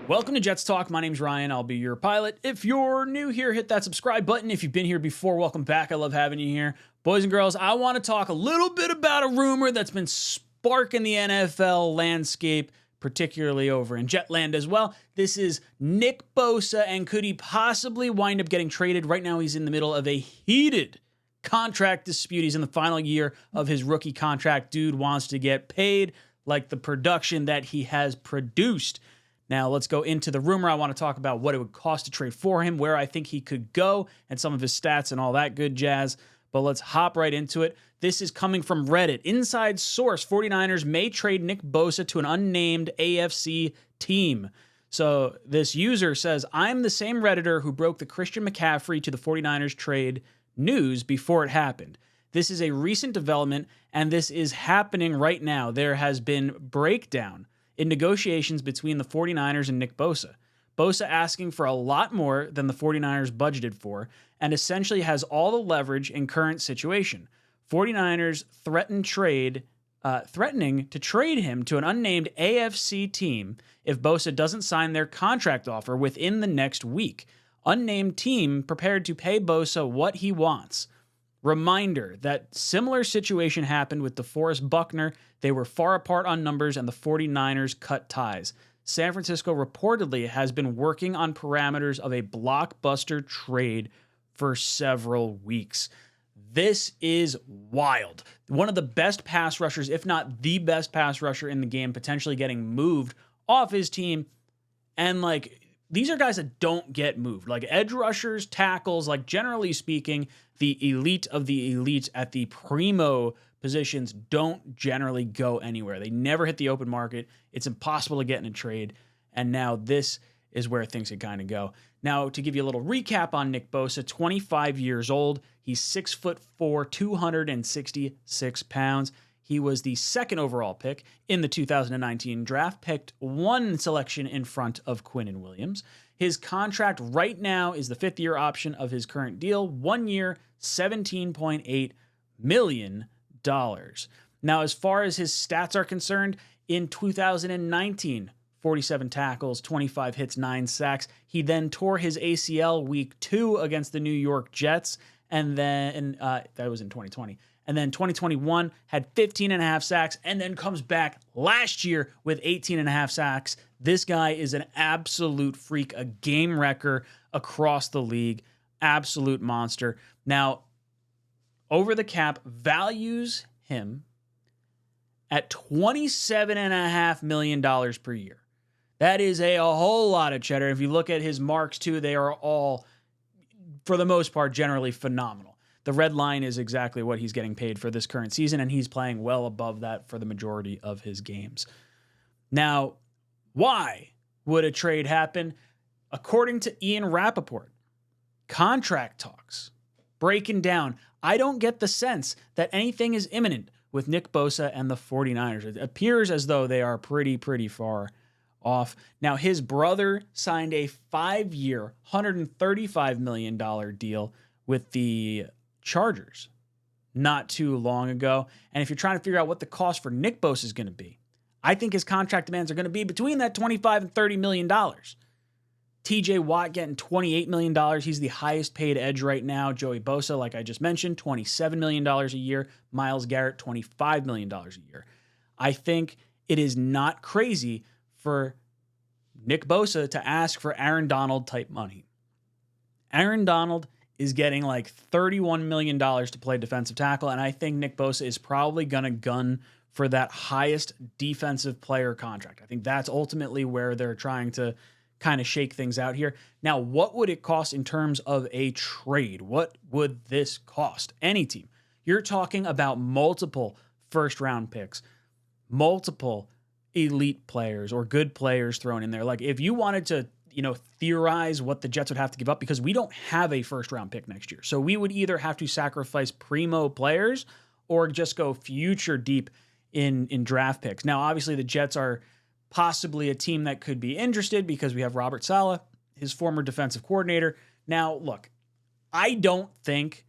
Welcome to Jets Talk. My name's Ryan. I'll be your pilot. If you're new here, hit that subscribe button. If you've been here before, welcome back. I love having you here. Boys and girls, I want to talk a little bit about a rumor that's been sparking the NFL landscape, particularly over in Jetland as well. This is Nick Bosa, and could he possibly wind up getting traded? Right now, he's in the middle of a heated contract dispute. He's in the final year of his rookie contract. Dude wants to get paid like the production that he has produced. Now, let's go into the rumor. I want to talk about what it would cost to trade for him, where I think he could go, and some of his stats and all that good jazz. But let's hop right into it. This is coming from Reddit. Inside source, 49ers may trade Nick Bosa to an unnamed AFC team. So this user says, I'm the same Redditor who broke the Christian McCaffrey to the 49ers trade news before it happened. This is a recent development, and this is happening right now. There has been breakdown in negotiations between the 49ers and Nick Bosa. Bosa asking for a lot more than the 49ers budgeted for, and essentially has all the leverage in current situation. 49ers threatening to trade him to an unnamed AFC team if Bosa doesn't sign their contract offer within the next week. Unnamed team prepared to pay Bosa what he wants. Reminder that similar situation happened with DeForest Buckner. They were far apart on numbers, and the 49ers cut ties. San Francisco reportedly has been working on parameters of a blockbuster trade for several weeks. This is wild. One of the best pass rushers, if not the best pass rusher in the game, potentially getting moved off his team. And these are guys that don't get moved. Like edge rushers, tackles, generally speaking, the elite of the elite at the primo positions don't generally go anywhere. They never hit the open market. It's impossible to get in a trade. And now this is where things could kind of go. Now, to give you a little recap on Nick Bosa, 25 years old. He's 6'4", 266 pounds. He was the second overall pick in the 2019 draft, picked one selection in front of Quinnen Williams. His contract right now is the fifth-year option of his current deal, 1 year, $17.8 million. Now, as far as his stats are concerned, in 2019, 47 tackles, 25 hits, 9 sacks. He then tore his ACL week 2 against the New York Jets, and then that was in 2020. And then 2021 had 15 and a half sacks, and then comes back last year with 18 and a half sacks. This guy is an absolute freak, a game wrecker across the league, absolute monster. Now, over the cap values him at $27.5 million per year. That is a whole lot of cheddar. If you look at his marks too, they are all, for the most part, generally phenomenal. The red line is exactly what he's getting paid for this current season, and he's playing well above that for the majority of his games. Now, why would a trade happen? According to Ian Rappaport, contract talks breaking down. I don't get the sense that anything is imminent with Nick Bosa and the 49ers. It appears as though they are pretty far off. Now, his brother signed a 5-year, $135 million deal with the Chargers not too long ago. And if you're trying to figure out what the cost for Nick Bosa is going to be, I think his contract demands are going to be between that $25 and $30 million. TJ Watt getting $28 million. He's the highest paid edge right now. Joey Bosa, like I just mentioned, $27 million a year. Myles Garrett, $25 million a year. I think it is not crazy for Nick Bosa to ask for Aaron Donald type money. Aaron Donald is getting $31 million to play defensive tackle, and I think Nick Bosa is probably going to gun for that highest defensive player contract. I think that's ultimately where they're trying to kind of shake things out here. Now, what would it cost in terms of a trade? What would this cost any team? You're talking about multiple first-round picks, multiple elite players or good players thrown in there. If you wanted to, theorize what the Jets would have to give up, because we don't have a first-round pick next year. So we would either have to sacrifice primo players or just go future deep in draft picks. Now, obviously, the Jets are possibly a team that could be interested because we have Robert Saleh, his former defensive coordinator. Now, look, I don't think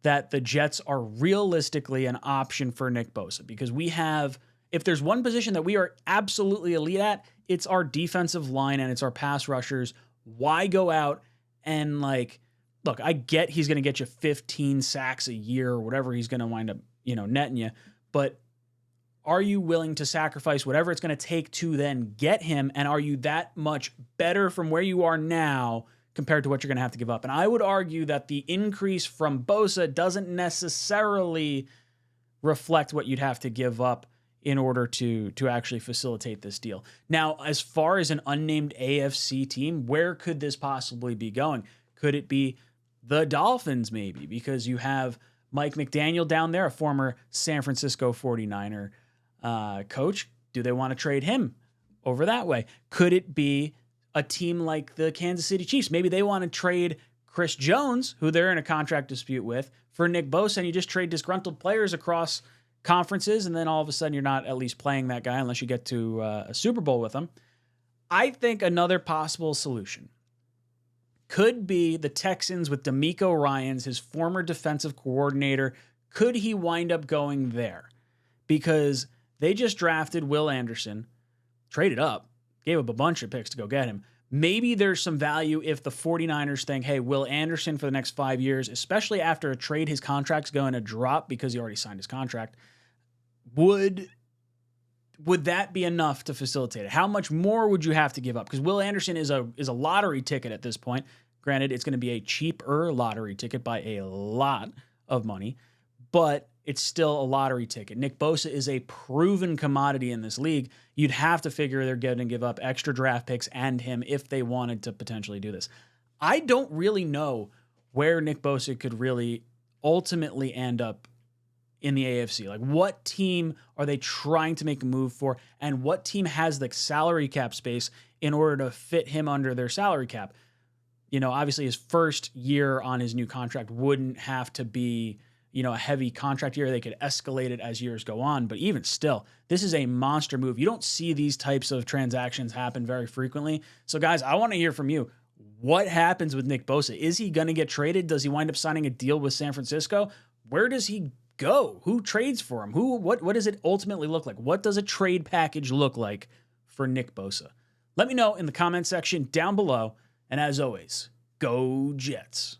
that the Jets are realistically an option for Nick Bosa, because we have, if there's one position that we are absolutely elite at, it's our defensive line and it's our pass rushers. Why go out and look, I get he's going to get you 15 sacks a year or whatever he's going to wind up, netting you. But are you willing to sacrifice whatever it's going to take to then get him? And are you that much better from where you are now compared to what you're going to have to give up? And I would argue that the increase from Bosa doesn't necessarily reflect what you'd have to give up in order to actually facilitate this deal. Now, as far as an unnamed AFC team, where could this possibly be going? Could it be the Dolphins maybe? Because you have Mike McDaniel down there, a former San Francisco 49er coach. Do they want to trade him over that way? Could it be a team like the Kansas City Chiefs? Maybe they want to trade Chris Jones, who they're in a contract dispute with, for Nick Bosa, and you just trade disgruntled players across conferences, and then all of a sudden you're not at least playing that guy unless you get to a Super Bowl with him. I think another possible solution could be the Texans with DeMeco Ryans, his former defensive coordinator. Could he wind up going there? Because they just drafted Will Anderson, traded up, gave up a bunch of picks to go get him. Maybe there's some value if the 49ers think, hey, Will Anderson for the next 5 years, especially after a trade, his contract's going to drop because he already signed his contract. Would that be enough to facilitate it? How much more would you have to give up? Because Will Anderson is a lottery ticket at this point. Granted, it's going to be a cheaper lottery ticket by a lot of money, but it's still a lottery ticket. Nick Bosa is a proven commodity in this league. You'd have to figure they're going to give up extra draft picks and him if they wanted to potentially do this. I don't really know where Nick Bosa could really ultimately end up in the AFC. Like, what team are they trying to make a move for, and what team has the salary cap space in order to fit him under their salary cap? Obviously his first year on his new contract wouldn't have to be a heavy contract year. They could escalate it as years go on. But even still, this is a monster move. You don't see these types of transactions happen very frequently. So, guys, I want to hear from you. What happens with Nick Bosa? Is he going to get traded? Does he wind up signing a deal with San Francisco? Where does he go? Who trades for him? What does it ultimately look like? What does a trade package look like for Nick Bosa? Let me know in the comment section down below. And as always, go Jets.